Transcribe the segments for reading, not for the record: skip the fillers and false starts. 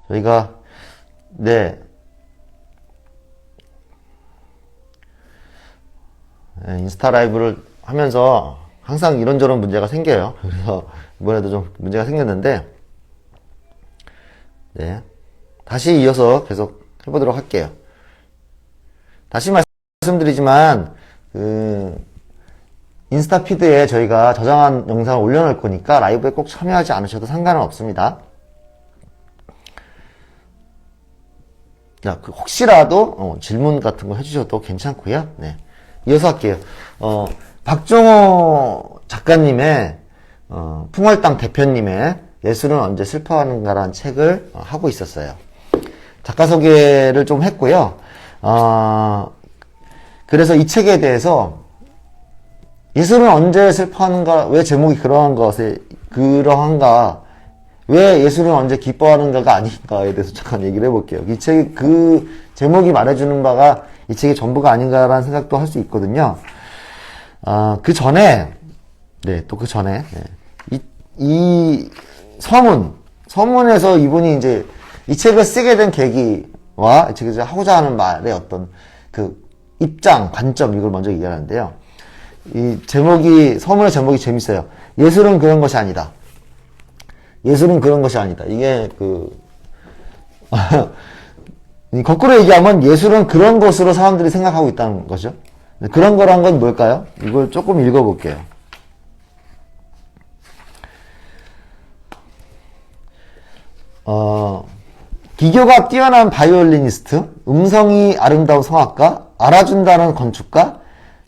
저희가, 네. 인스타 라이브를 하면서 항상 이런저런 문제가 생겨요. 그래서 이번에도 좀 문제가 생겼는데, 네. 다시 이어서 계속 해보도록 할게요. 다시 말씀드리지만, 인스타 피드에 저희가 저장한 영상을 올려놓을 거니까 라이브에 꼭 참여하지 않으셔도 상관은 없습니다. 자, 혹시라도 질문 같은 거 해주셔도 괜찮고요. 네. 이어서 할게요. 박종호 작가님의 풍월당 대표님의 예술은 언제 슬퍼하는가라는 책을 하고 있었어요. 작가 소개를 좀 했고요. 그래서 이 책에 대해서 예술은 언제 슬퍼하는가, 왜 제목이 그러한가, 왜 예술은 언제 기뻐하는가가 아닌가에 대해서 잠깐 얘기를 해볼게요. 이 책, 제목이 말해주는 바가 이 책이 전부가 아닌가라는 생각도 할 수 있거든요. 그 전에, 네, 또 그 전에, 네. 이 서문에서 이분이 이제 이 책을 쓰게 된 계기와 이 책에서 하고자 하는 말의 어떤 입장, 관점, 이걸 먼저 얘기하는데요. 이 서문의 제목이 재밌어요. 예술은 그런 것이 아니다. 예술은 그런 것이 아니다. 이게 거꾸로 얘기하면 예술은 그런 것으로 사람들이 생각하고 있다는 거죠. 그런 거란 건 뭘까요? 이걸 조금 읽어볼게요. 기교가 뛰어난 바이올리니스트, 음성이 아름다운 성악가, 알아준다는 건축가,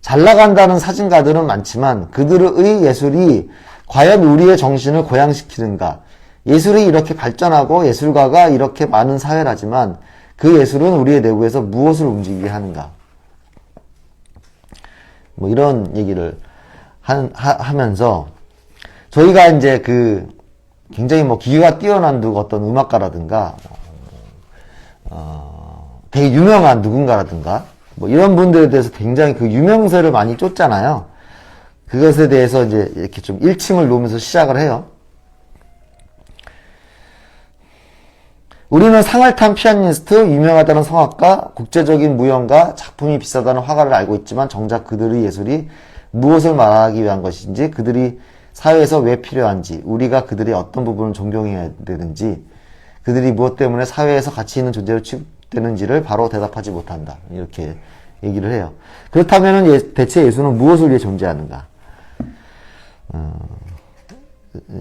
잘나간다는 사진가들은 많지만 그들의 예술이 과연 우리의 정신을 고양시키는가? 예술이 이렇게 발전하고 예술가가 이렇게 많은 사회라지만 그 예술은 우리의 내부에서 무엇을 움직이게 하는가? 뭐 이런 얘기를 하면서 저희가 이제 굉장히 기교가 뛰어난 어떤 음악가라든가 되게 유명한 누군가라든가 뭐 이런 분들에 대해서 굉장히 유명세를 많이 쫓잖아요. 그것에 대해서 이제 이렇게 좀 일침을 놓으면서 시작을 해요. 우리는 상을 탄 피아니스트, 유명하다는 성악가, 국제적인 무용가, 작품이 비싸다는 화가를 알고 있지만 정작 그들의 예술이 무엇을 말하기 위한 것인지, 그들이 사회에서 왜 필요한지, 우리가 그들의 어떤 부분을 존경해야 되는지, 그들이 무엇 때문에 사회에서 가치 있는 존재로 취급되는지를 바로 대답하지 못한다. 이렇게 얘기를 해요. 그렇다면 대체 예술은 무엇을 위해 존재하는가?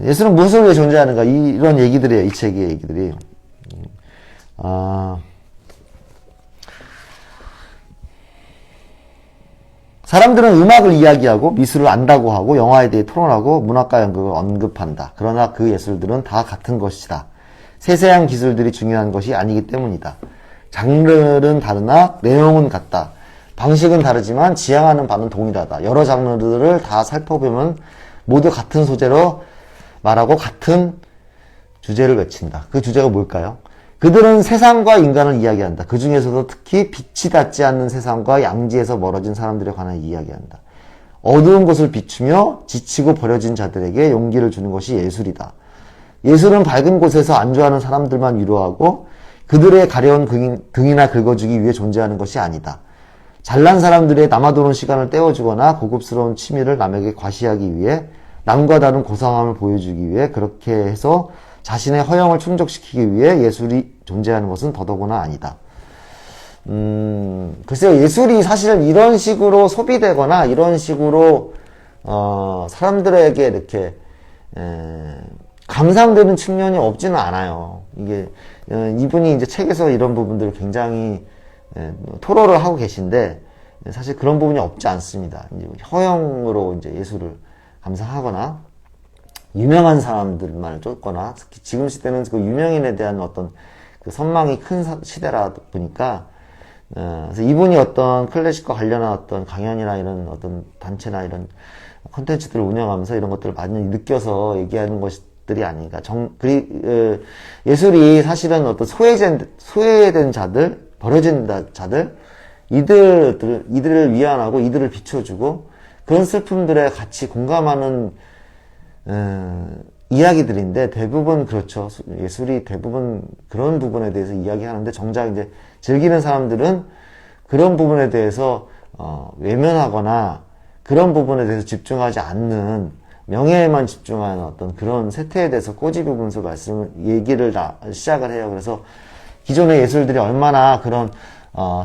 예술은 무엇을 위해 존재하는가? 이런 얘기들이에요. 이 책의 얘기들이. 사람들은 음악을 이야기하고 미술을 안다고 하고 영화에 대해 토론하고 문학과 연극을 언급한다. 그러나 그 예술들은 다 같은 것이다. 세세한 기술들이 중요한 것이 아니기 때문이다. 장르는 다르나 내용은 같다. 방식은 다르지만 지향하는 바는 동일하다. 여러 장르들을 다 살펴보면 모두 같은 소재로 말하고 같은 주제를 외친다. 그 주제가 뭘까요? 그들은 세상과 인간을 이야기한다. 그 중에서도 특히 빛이 닿지 않는 세상과 양지에서 멀어진 사람들에 관해 이야기한다. 어두운 곳을 비추며 지치고 버려진 자들에게 용기를 주는 것이 예술이다. 예술은 밝은 곳에서 안주하는 사람들만 위로하고 그들의 가려운 등이나 긁어주기 위해 존재하는 것이 아니다. 잘난 사람들의 남아도는 시간을 때워주거나 고급스러운 취미를 남에게 과시하기 위해 남과 다른 고상함을 보여주기 위해 그렇게 해서 자신의 허영을 충족시키기 위해 예술이 존재하는 것은 더더구나 아니다. 글쎄요, 예술이 사실은 이런 식으로 소비되거나 이런 식으로 사람들에게 이렇게 감상되는 측면이 없지는 않아요. 이게 이분이 이제 책에서 이런 부분들을 굉장히 토로를 하고 계신데 사실 그런 부분이 없지 않습니다. 이제 허영으로 이제 예술을 감상하거나 유명한 사람들만을 쫓거나 특히 지금 시대는 그 유명인에 대한 어떤 그 선망이 큰 시대라 보니까 그래서 이분이 어떤 클래식과 관련한 어떤 강연이나 이런 어떤 단체나 이런 콘텐츠들을 운영하면서 이런 것들을 많이 느껴서 얘기하는 것들이 아닌가. 예술이 사실은 어떤 소외된 자들, 버려진 자들, 이들을 위안하고 이들을 비춰주고 그런 슬픔들에 같이 공감하는 이야기들인데 대부분 그렇죠. 예술이 대부분 그런 부분에 대해서 이야기하는데 정작 이제 즐기는 사람들은 그런 부분에 대해서 외면하거나 그런 부분에 대해서 집중하지 않는 명예에만 집중하는 어떤 그런 세태에 대해서 꼬집으면서 얘기를 시작을 해요. 그래서 기존의 예술들이 얼마나 그런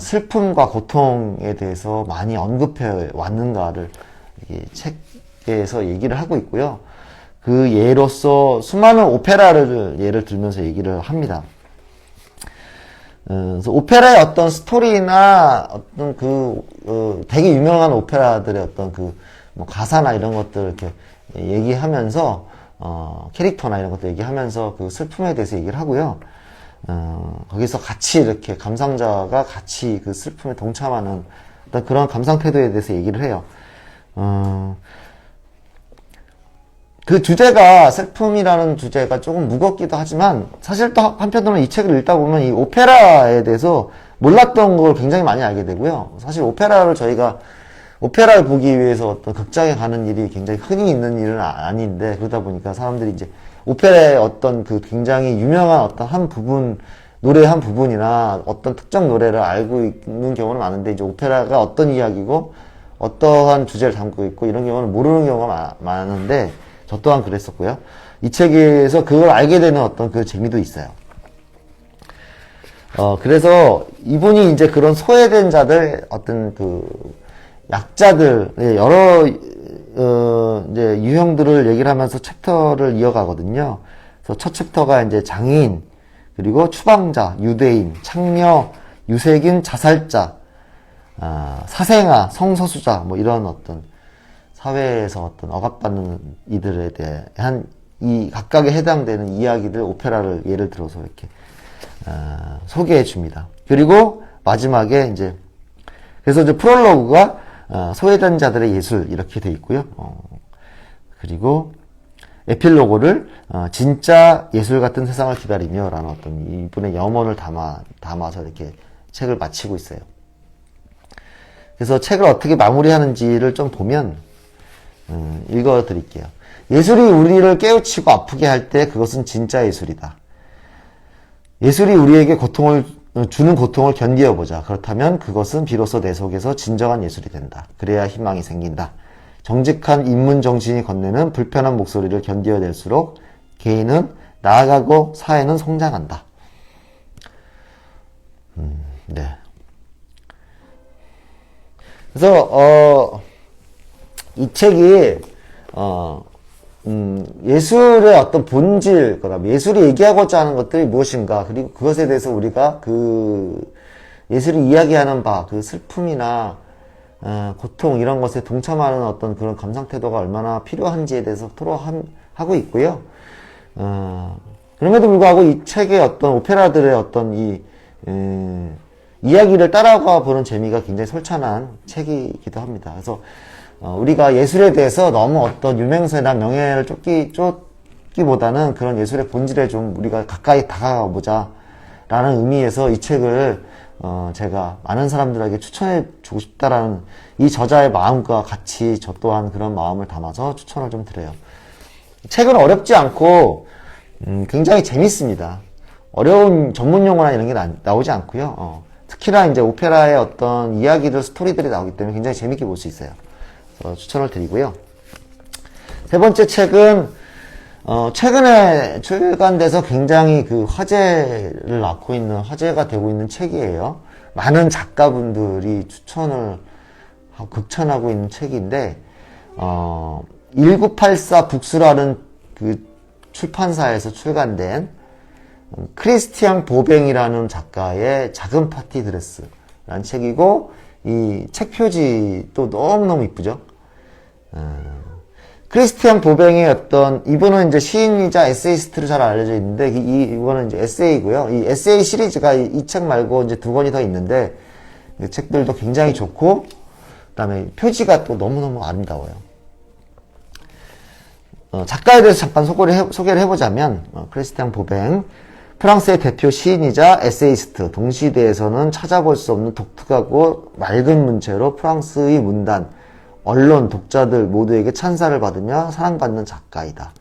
슬픔과 고통에 대해서 많이 언급해 왔는가를 이 책에서 얘기를 하고 있고요. 그 예로서 수많은 오페라를 예를 들면서 얘기를 합니다. 그래서 오페라의 어떤 스토리나 어떤 되게 유명한 오페라들의 어떤 뭐 가사나 이런 것들 이렇게 얘기하면서, 캐릭터나 이런 것들 얘기하면서 그 슬픔에 대해서 얘기를 하고요. 거기서 같이 이렇게 감상자가 같이 그 슬픔에 동참하는 어떤 그런 감상 태도에 대해서 얘기를 해요. 그 주제가, 슬픔이라는 주제가 조금 무겁기도 하지만, 사실 또 한편으로는 이 책을 읽다 보면 이 오페라에 대해서 몰랐던 걸 굉장히 많이 알게 되고요. 사실 오페라를 보기 위해서 어떤 극장에 가는 일이 굉장히 흔히 있는 일은 아닌데, 그러다 보니까 사람들이 이제 오페라의 어떤 그 굉장히 유명한 어떤 한 부분, 노래 한 부분이나 어떤 특정 노래를 알고 있는 경우는 많은데, 이제 오페라가 어떤 이야기고, 어떠한 주제를 담고 있고, 이런 경우는 모르는 경우가 많은데, 저 또한 그랬었고요. 이 책에서 그걸 알게 되는 어떤 그 재미도 있어요. 그래서 이분이 이제 그런 소외된 자들, 어떤 그 약자들, 여러 이제 유형들을 얘기를 하면서 챕터를 이어가거든요. 그래서 첫 챕터가 이제 장애인, 그리고 추방자, 유대인, 창녀, 유색인, 자살자, 사생아, 성소수자, 뭐 이런 어떤 사회에서 어떤 억압받는 이들에 대한 이 각각에 해당되는 이야기들, 오페라를 예를 들어서 이렇게 소개해 줍니다. 그리고 마지막에 이제 그래서 이제 프롤로그가 소외된 자들의 예술 이렇게 돼 있고요. 그리고 에필로그를 진짜 예술 같은 세상을 기다리며 라는 어떤 이분의 염원을 담아서 이렇게 책을 마치고 있어요. 그래서 책을 어떻게 마무리하는지를 좀 보면 읽어 드릴게요. 예술이 우리를 깨우치고 아프게 할 때 그것은 진짜 예술이다. 예술이 우리에게 주는 고통을 견디어보자. 그렇다면 그것은 비로소 내 속에서 진정한 예술이 된다. 그래야 희망이 생긴다. 정직한 인문 정신이 건네는 불편한 목소리를 견디어낼수록 개인은 나아가고 사회는 성장한다. 네. 그래서 이 책이 예술의 어떤 본질, 그다음에 예술이 얘기하고자 하는 것들이 무엇인가, 그리고 그것에 대해서 우리가 예술이 이야기하는 바, 그 슬픔이나 고통 이런 것에 동참하는 어떤 그런 감상 태도가 얼마나 필요한지에 대해서 토로하고 있고요. 그럼에도 불구하고 이 책의 어떤 오페라들의 어떤 이야기를 따라가 보는 재미가 굉장히 솔찬한 책이기도 합니다. 그래서 우리가 예술에 대해서 너무 어떤 유명세나 명예를 쫓기보다는 그런 예술의 본질에 좀 우리가 가까이 다가가 보자 라는 의미에서 이 책을 제가 많은 사람들에게 추천해 주고 싶다라는 이 저자의 마음과 같이 저 또한 그런 마음을 담아서 추천을 좀 드려요. 책은 어렵지 않고 굉장히 재밌습니다. 어려운 전문 용어나 이런 게 나오지 않고요. 특히나 이제 오페라의 어떤 이야기들, 스토리들이 나오기 때문에 굉장히 재밌게 볼 수 있어요. 추천을 드리고요. 세 번째 책은 최근에 출간돼서 굉장히 그 화제를 낳고 있는, 화제가 되고 있는 책이에요. 많은 작가분들이 극찬하고 있는 책인데 1984 북스라는 그 출판사에서 출간된 크리스티앙 보뱅이라는 작가의 작은 파티 드레스라는 책이고, 이 책 표지도 너무너무 이쁘죠? 크리스티앙 보뱅의 이분은 이제 시인이자 에세이스트로 잘 알려져 있는데, 이거는 이제 에세이고요. 이 에세이 시리즈가 이 책 말고 이제 2권이 더 있는데, 이 책들도 굉장히 좋고, 그 다음에 표지가 또 너무너무 아름다워요. 작가에 대해서 잠깐 소개를 해보자면, 크리스티앙 보뱅, 프랑스의 대표 시인이자 에세이스트, 동시대에서는 찾아볼 수 없는 독특하고 맑은 문체로 프랑스의 문단, 언론, 독자들 모두에게 찬사를 받으며 사랑받는 작가이다.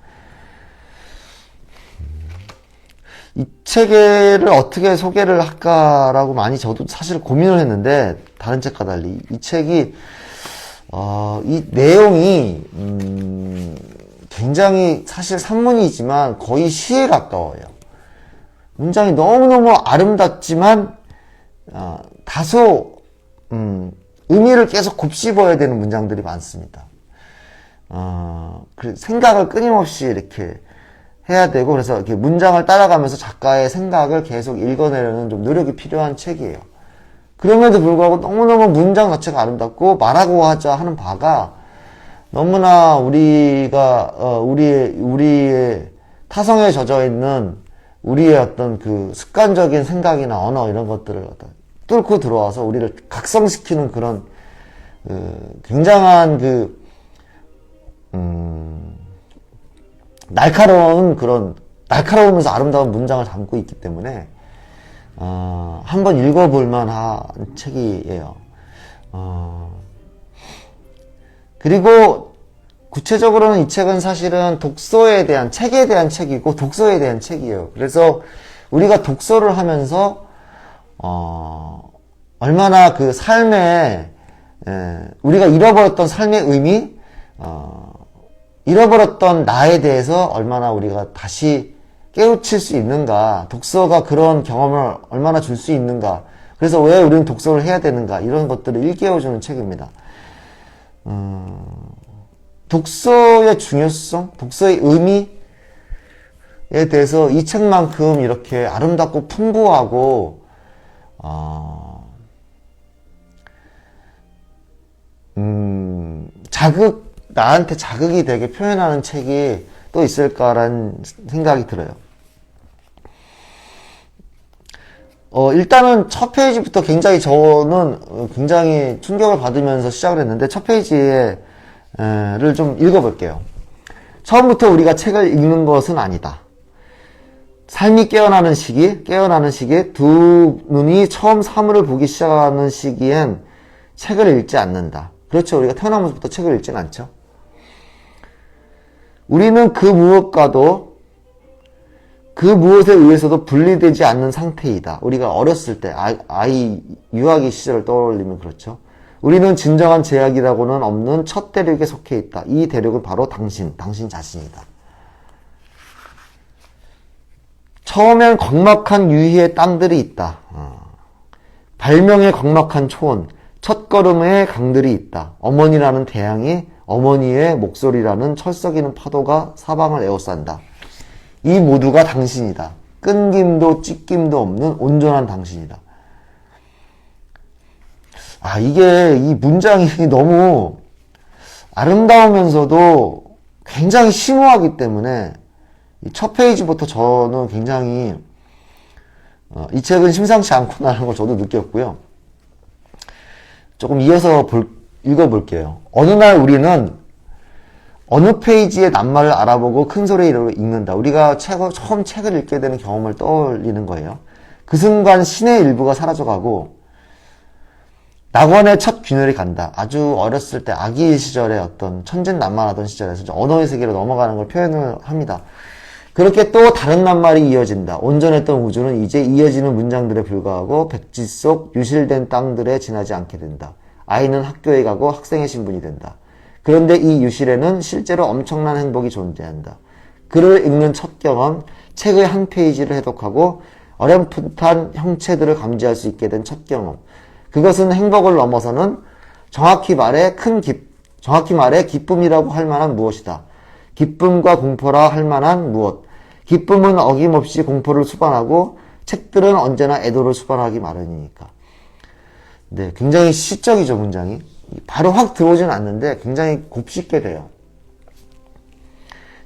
이 책을 어떻게 소개를 할까라고 많이 저도 사실 고민을 했는데, 다른 책과 달리 이 책이 이 내용이 굉장히 사실 산문이지만 거의 시에 가까워요. 문장이 너무너무 아름답지만 다소 의미를 계속 곱씹어야 되는 문장들이 많습니다. 생각을 끊임없이 이렇게 해야 되고, 그래서 이렇게 문장을 따라가면서 작가의 생각을 계속 읽어내려는 좀 노력이 필요한 책이에요. 그럼에도 불구하고 너무너무 문장 자체가 아름답고, 말하고 하자 하는 바가 너무나 우리가 우리의 타성에 젖어 있는 우리의 어떤 그 습관적인 생각이나 언어 이런 것들을 뚫고 들어와서 우리를 각성시키는 그런 굉장한 날카로우면서 아름다운 문장을 담고 있기 때문에 한번 읽어볼 만한 책이에요. 그리고 구체적으로는 이 책은 사실은 책에 대한 책이고 독서에 대한 책이에요. 그래서 우리가 독서를 하면서 얼마나 그 삶에 우리가 잃어버렸던 삶의 의미, 잃어버렸던 나에 대해서 얼마나 우리가 다시 깨우칠 수 있는가, 독서가 그런 경험을 얼마나 줄 수 있는가, 그래서 왜 우리는 독서를 해야 되는가, 이런 것들을 일깨워주는 책입니다. 독서의 중요성, 독서의 의미에 대해서 이 책만큼 이렇게 아름답고 풍부하고 나한테 자극이 되게 표현하는 책이 또 있을까라는 생각이 들어요. 일단은 첫 페이지부터 저는 굉장히 충격을 받으면서 시작을 했는데, 첫 페이지를 좀 읽어볼게요. 처음부터 우리가 책을 읽는 것은 아니다. 삶이 깨어나는 시기에 두 눈이 처음 사물을 보기 시작하는 시기엔 책을 읽지 않는다. 그렇죠. 우리가 태어나면서부터 책을 읽진 않죠. 우리는 그 무엇에 의해서도 분리되지 않는 상태이다. 우리가 어렸을 때, 유아기 시절을 떠올리면 그렇죠. 우리는 진정한 제약이라고는 없는 첫 대륙에 속해 있다. 이 대륙은 바로 당신 자신이다. 처음엔 광막한 유희의 땅들이 있다. 발명의 광막한 초원, 첫걸음의 강들이 있다. 어머니라는 태양이, 어머니의 목소리라는 철썩이는 파도가 사방을 에워싼다. 이 모두가 당신이다. 끊김도 찢김도 없는 온전한 당신이다. 이게 이 문장이 너무 아름다우면서도 굉장히 심오하기 때문에 첫 페이지부터 저는 굉장히 이 책은 심상치 않구나라는 걸 저도 느꼈고요. 조금 이어서 읽어볼게요. 어느 날 우리는 어느 페이지의 낱말을 알아보고 큰 소리로 읽는다. 우리가 처음 책을 읽게 되는 경험을 떠올리는 거예요. 그 순간 신의 일부가 사라져가고 낙원의 첫 균열이 간다. 아주 어렸을 때 아기 시절에 어떤 천진난만하던 시절에서 언어의 세계로 넘어가는 걸 표현을 합니다. 그렇게 또 다른 낱말이 이어진다. 온전했던 우주는 이제 이어지는 문장들에 불과하고 백지 속 유실된 땅들에 지나지 않게 된다. 아이는 학교에 가고 학생의 신분이 된다. 그런데 이 유실에는 실제로 엄청난 행복이 존재한다. 글을 읽는 첫 경험, 책의 한 페이지를 해독하고 어렴풋한 형체들을 감지할 수 있게 된 첫 경험. 그것은 행복을 넘어서는 정확히 말해 기쁨이라고 할 만한 무엇이다. 기쁨과 공포라 할 만한 무엇. 기쁨은 어김없이 공포를 수반하고 책들은 언제나 애도를 수반하기 마련이니까. 네, 굉장히 시적이죠, 문장이. 바로 확 들어오지는 않는데 굉장히 곱씹게 돼요.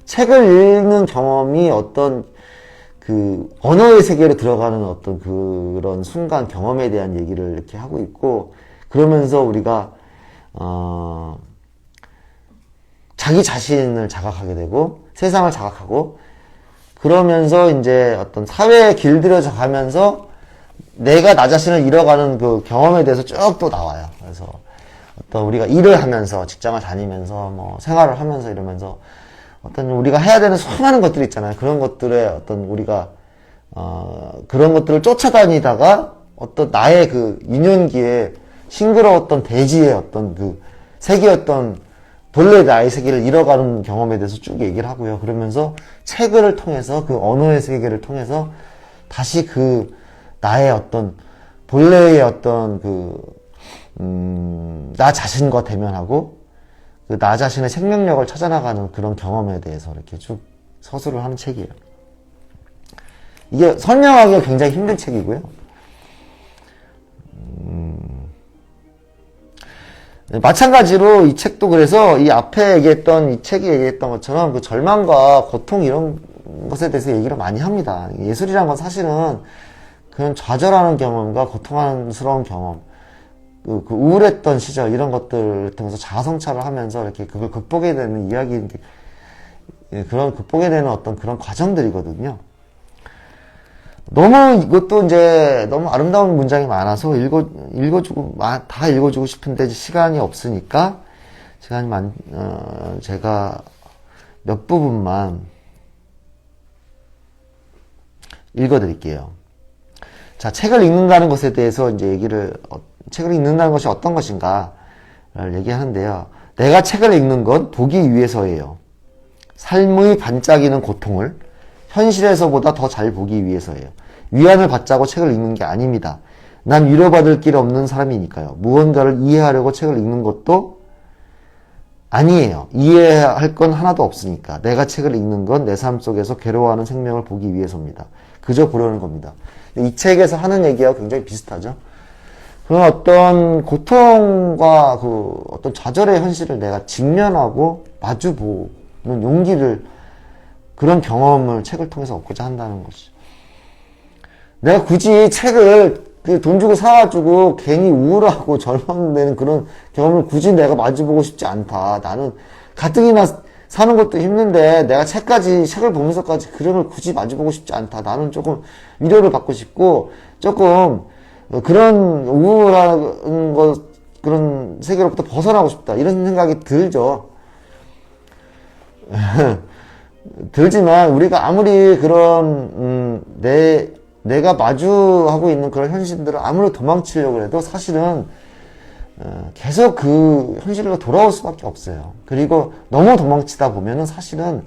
책을 읽는 경험이 어떤 언어의 세계로 들어가는 어떤 그런 순간 경험에 대한 얘기를 이렇게 하고 있고, 그러면서 우리가 자기 자신을 자각하게 되고 세상을 자각하고, 그러면서 이제 어떤 사회에 길들여져 가면서 내가 나 자신을 잃어가는 그 경험에 대해서 쭉 또 나와요. 그래서 어떤 우리가 일을 하면서, 직장을 다니면서, 뭐 생활을 하면서 이러면서 어떤 우리가 해야 되는 수많은 것들이 있잖아요. 그런 것들에 어떤 우리가 그런 것들을 쫓아다니다가 어떤 나의 그 유년기에 싱그러웠던 대지의 어떤 그 세계였던 본래 나의 세계를 잃어가는 경험에 대해서 쭉 얘기를 하고요. 그러면서 책을 통해서 그 언어의 세계를 통해서 다시 그 나의 어떤 본래의 어떤 나 자신과 대면하고 그 나 자신의 생명력을 찾아나가는 그런 경험에 대해서 이렇게 쭉 서술을 하는 책이에요. 이게 설명하기가 굉장히 힘든 책이고요. 마찬가지로 이 책도 그래서 이 앞에 얘기했던 이 책이 얘기했던 것처럼 그 절망과 고통 이런 것에 대해서 얘기를 많이 합니다. 예술이란 건 사실은 그런 좌절하는 경험과 고통스러운 경험, 그 우울했던 시절 이런 것들을 통해서 자아성찰을 하면서 이렇게 그걸 극복해야 되는 이야기, 그런 극복해야 되는 어떤 그런 과정들이거든요. 너무 이것도 이제 너무 아름다운 문장이 많아서 다 읽어주고 싶은데 시간이 없으니까 제가 몇 부분만 읽어드릴게요. 자, 책을 읽는다는 것에 대해서 이제 책을 읽는다는 것이 어떤 것인가를 얘기하는데요. 내가 책을 읽는 건 보기 위해서예요. 삶의 반짝이는 고통을 현실에서보다 더 잘 보기 위해서예요. 위안을 받자고 책을 읽는 게 아닙니다. 난 위로받을 길 없는 사람이니까요. 무언가를 이해하려고 책을 읽는 것도 아니에요. 이해할 건 하나도 없으니까. 내가 책을 읽는 건 내 삶 속에서 괴로워하는 생명을 보기 위해서입니다. 그저 보려는 겁니다. 이 책에서 하는 얘기와 굉장히 비슷하죠. 그런 어떤 고통과 그 어떤 좌절의 현실을 내가 직면하고 마주보는 용기를, 그런 경험을 책을 통해서 얻고자 한다는 것이죠. 내가 굳이 책을 돈 주고 사가지고 괜히 우울하고 절망되는 그런 경험을 굳이 내가 마주보고 싶지 않다. 나는 가뜩이나 사는 것도 힘든데 내가 책을 보면서까지 그런 걸 굳이 마주보고 싶지 않다. 나는 조금 위로를 받고 싶고 조금 그런 우울한 그런 세계로부터 벗어나고 싶다. 이런 생각이 들죠. 들지만 우리가 아무리 그런 내가 마주하고 있는 그런 현실들을 아무리 도망치려고 해도 사실은 계속 그 현실로 돌아올 수밖에 없어요. 그리고 너무 도망치다 보면은 사실은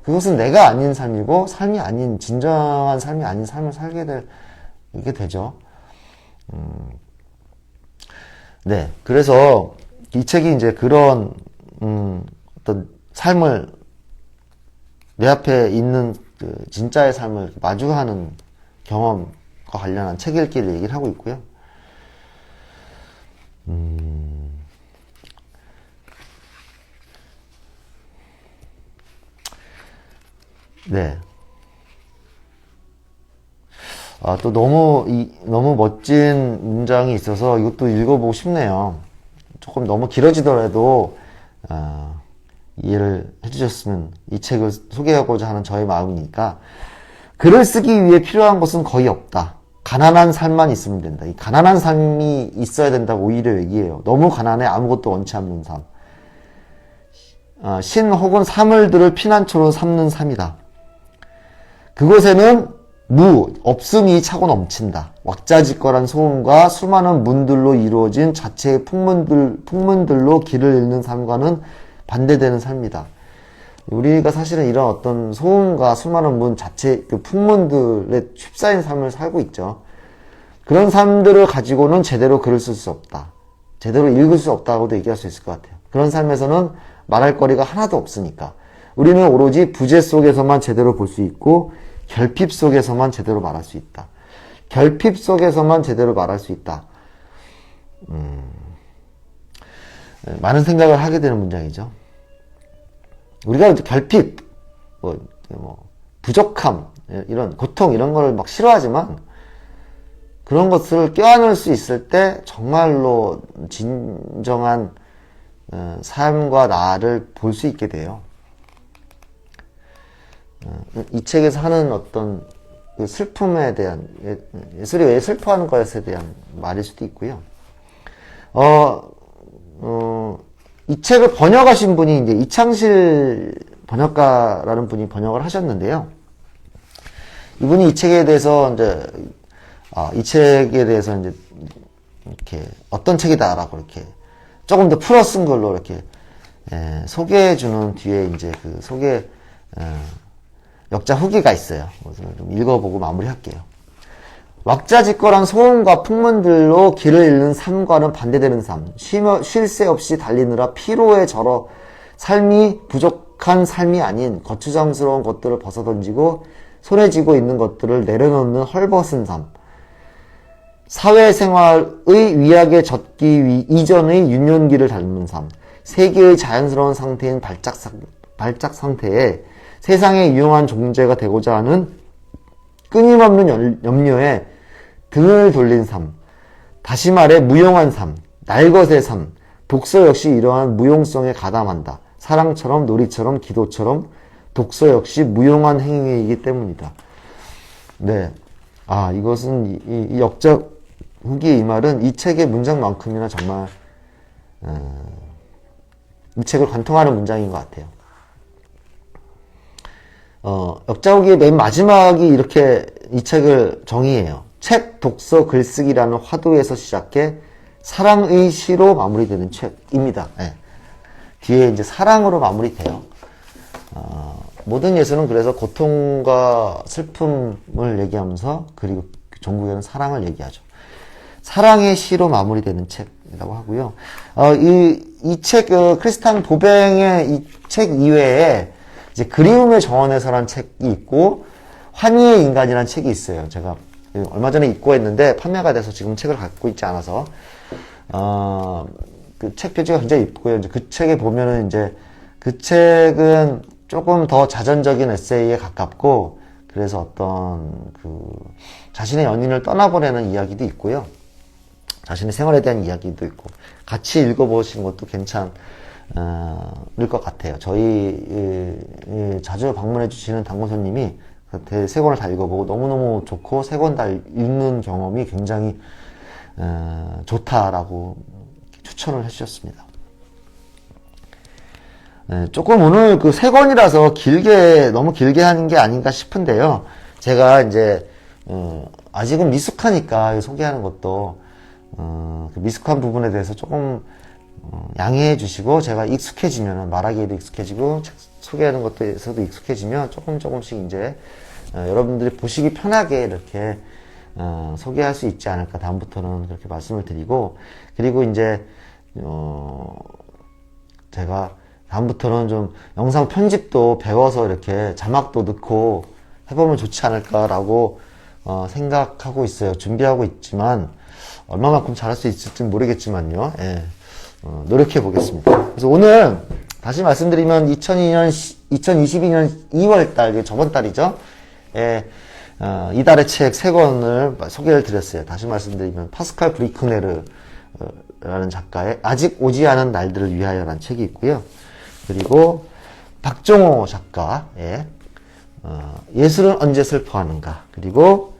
그것은 내가 아닌 삶이고 삶이 아닌, 진정한 삶이 아닌 삶을 살게 이게 되죠. 네. 그래서 이 책이 이제 그런 어떤 삶을, 내 앞에 있는 그 진짜의 삶을 마주하는 경험과 관련한 책 읽기를 얘기를 하고 있고요. 네. 또 너무 멋진 문장이 있어서 이것도 읽어보고 싶네요. 조금 너무 길어지더라도, 이해를 해주셨으면, 이 책을 소개하고자 하는 저의 마음이니까. 글을 쓰기 위해 필요한 것은 거의 없다. 가난한 삶만 있으면 된다. 이 가난한 삶이 있어야 된다고 오히려 얘기해요. 너무 가난해 아무것도 원치 않는 삶. 신 혹은 사물들을 피난처로 삼는 삶이다. 그곳에는 없음이 차고 넘친다. 왁자지껄한 소음과 수많은 문들로 이루어진 자체의 풍문들로 길을 잃는 삶과는 반대되는 삶이다. 우리가 사실은 이런 어떤 소음과 수많은 문 자체, 그 풍문들에 휩싸인 삶을 살고 있죠. 그런 삶들을 가지고는 제대로 글을 쓸 수 없다. 제대로 읽을 수 없다고도 얘기할 수 있을 것 같아요. 그런 삶에서는 말할 거리가 하나도 없으니까. 우리는 오로지 부재 속에서만 제대로 볼 수 있고, 결핍 속에서만 제대로 말할 수 있다. 결핍 속에서만 제대로 말할 수 있다. 많은 생각을 하게 되는 문장이죠. 우리가 결핍, 부족함, 이런 고통, 이런 걸 막 싫어하지만, 그런 것을 껴안을 수 있을 때, 정말로 진정한 삶과 나를 볼 수 있게 돼요. 이 책에서 하는 어떤 그 슬픔에 대한, 예술이 왜 슬퍼하는 것에 대한 말일 수도 있고요. 이 책을 번역하신 분이 이제 이창실 번역가라는 분이 번역을 하셨는데요. 이분이 이 책에 대해서 이 책에 대해서 이렇게 어떤 책이다라고 이렇게 조금 더 풀어 쓴 걸로 이렇게 소개해주는 뒤에 그 역자 후기가 있어요. 그래서 좀 읽어보고 마무리할게요. 왁자지껄한 소음과 풍문들로 길을 잃는 삶과는 반대되는 삶. 쉴 새 없이 달리느라 피로에 절어 삶이 부족한 삶이 아닌 거추장스러운 것들을 벗어던지고 손에 쥐고 있는 것들을 내려놓는 헐벗은 삶. 사회생활의 위약에 젖기 이전의 유년기를 닮은 삶. 세계의 자연스러운 상태인 발작 상태에 세상에 유용한 존재가 되고자 하는 끊임없는 염려에 등을 돌린 삶. 다시 말해 무용한 삶, 날것의 삶. 독서 역시 이러한 무용성에 가담한다. 사랑처럼 놀이처럼 기도처럼 독서 역시 무용한 행위이기 때문이다. 네. 이것은 이 역자 후기의 이 말은 이 책의 문장만큼이나 정말 이 책을 관통하는 문장인 것 같아요. 역자 후기의 맨 마지막이 이렇게 이 책을 정의해요. 책, 독서, 글쓰기라는 화두에서 시작해 사랑의 시로 마무리되는 책입니다. 네. 뒤에 사랑으로 마무리돼요. 모든 예술은 그래서 고통과 슬픔을 얘기하면서 그리고 종국에는 사랑을 얘기하죠. 사랑의 시로 마무리되는 책이라고 하고요. 이 책, 크리스탄 보뱅의 이 책 이외에 그리움의 정원에서라는 책이 있고 환희의 인간이라는 책이 있어요. 제가 얼마 전에 입고했는데 판매가 돼서 지금 책을 갖고 있지 않아서 그 책 표지가 굉장히 이쁘고요. 그 책에 보면은 그 책은 조금 더 자전적인 에세이에 가깝고 그래서 어떤 자신의 연인을 떠나보내는 이야기도 있고요. 자신의 생활에 대한 이야기도 있고 같이 읽어보시는 것도 괜찮을 것 같아요. 저희 자주 방문해 주시는 당구손님이 세 권을 다 읽어보고 너무너무 좋고 세 권 다 읽는 경험이 굉장히 좋다라고 추천을 해주셨습니다. 조금 오늘 그 세 권이라서 너무 길게 하는 게 아닌가 싶은데요. 제가 아직은 미숙하니까 소개하는 것도 그 미숙한 부분에 대해서 조금 양해해 주시고 제가 익숙해지면 말하기에도 익숙해지고 책 소개하는 것에서도 익숙해지면 조금씩 여러분들이 보시기 편하게 이렇게 소개할 수 있지 않을까 다음부터는 그렇게 말씀을 드리고 그리고 제가 다음부터는 좀 영상 편집도 배워서 이렇게 자막도 넣고 해보면 좋지 않을까라고 생각하고 있어요. 준비하고 있지만 얼마만큼 잘할 수 있을지 모르겠지만요. 노력해 보겠습니다. 그래서 오늘 다시 말씀드리면 2022년 2월달, 저번 달이죠. 이달의 책 3권을 소개를 드렸어요. 다시 말씀드리면 파스칼 브리크네르라는 작가의 아직 오지 않은 날들을 위하여라는 책이 있고요. 그리고 박정호 작가의 예술은 언제 슬퍼하는가, 그리고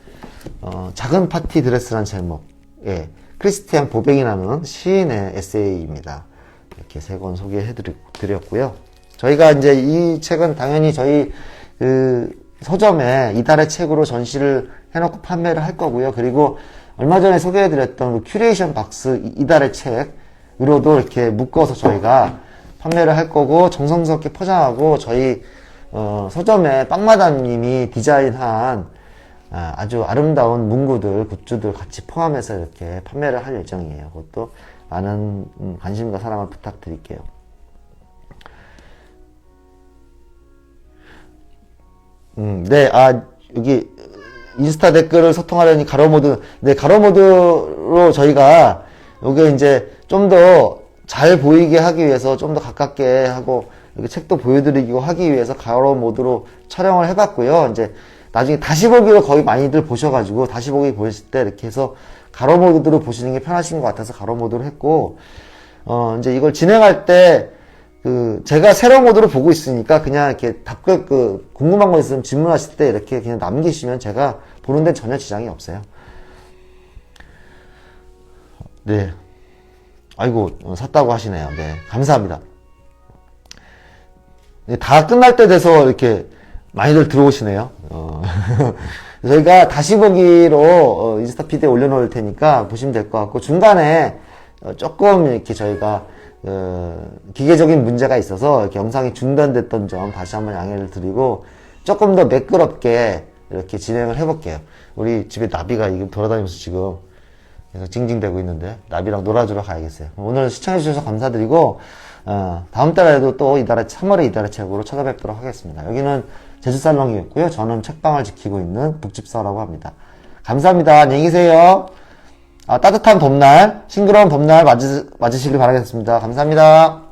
작은 파티 드레스라는 제목의 크리스티안 보뱅이라는 시인의 에세이입니다. 이렇게 3권 소개해 드렸고요. 저희가 이 책은 당연히 저희 서점에 이달의 책으로 전시를 해놓고 판매를 할 거고요. 그리고 얼마 전에 소개해 드렸던 큐레이션 박스 이달의 책으로도 이렇게 묶어서 저희가 판매를 할 거고 정성스럽게 포장하고 저희 서점에 빵마담님이 디자인한 아주 아름다운 문구들, 굿즈들 같이 포함해서 이렇게 판매를 할 예정이에요. 그것도 많은 관심과 사랑을 부탁드릴게요. 네, 여기 인스타 댓글을 소통하려니 가로모드, 네, 가로모드로 저희가 요게 좀 더 잘 보이게 하기 위해서 좀 더 가깝게 하고 이렇게 책도 보여드리고 하기 위해서 가로모드로 촬영을 해봤고요. 나중에 다시 보기로 거의 많이들 보셔가지고 다시 보기 보실 때 이렇게 해서 가로 모드로 보시는 게 편하신 것 같아서 가로 모드로 했고, 이걸 진행할 때 제가 세로 모드로 보고 있으니까 그냥 이렇게 답글 궁금한 거 있으면 질문하실 때 이렇게 그냥 남기시면 제가 보는 데는 전혀 지장이 없어요. 네. 아이고, 샀다고 하시네요. 네. 감사합니다. 네, 다 끝날 때 돼서 이렇게 많이들 들어오시네요. 저희가 다시 보기로 인스타 피드에 올려놓을 테니까 보시면 될 것 같고, 중간에 조금 이렇게 저희가 기계적인 문제가 있어서 이렇게 영상이 중단됐던 점 다시 한번 양해를 드리고, 조금 더 매끄럽게 이렇게 진행을 해볼게요. 우리 집에 나비가 이게 돌아다니면서 지금 계속 징징대고 있는데, 나비랑 놀아주러 가야겠어요. 오늘 시청해주셔서 감사드리고, 다음 달에도 또 3월의 이달의 책으로 찾아뵙도록 하겠습니다. 여기는 제주살롱이었고요. 저는 책방을 지키고 있는 북집사라고 합니다. 감사합니다. 안녕히 계세요. 따뜻한 봄날, 싱그러운 봄날 맞으시길 바라겠습니다. 감사합니다.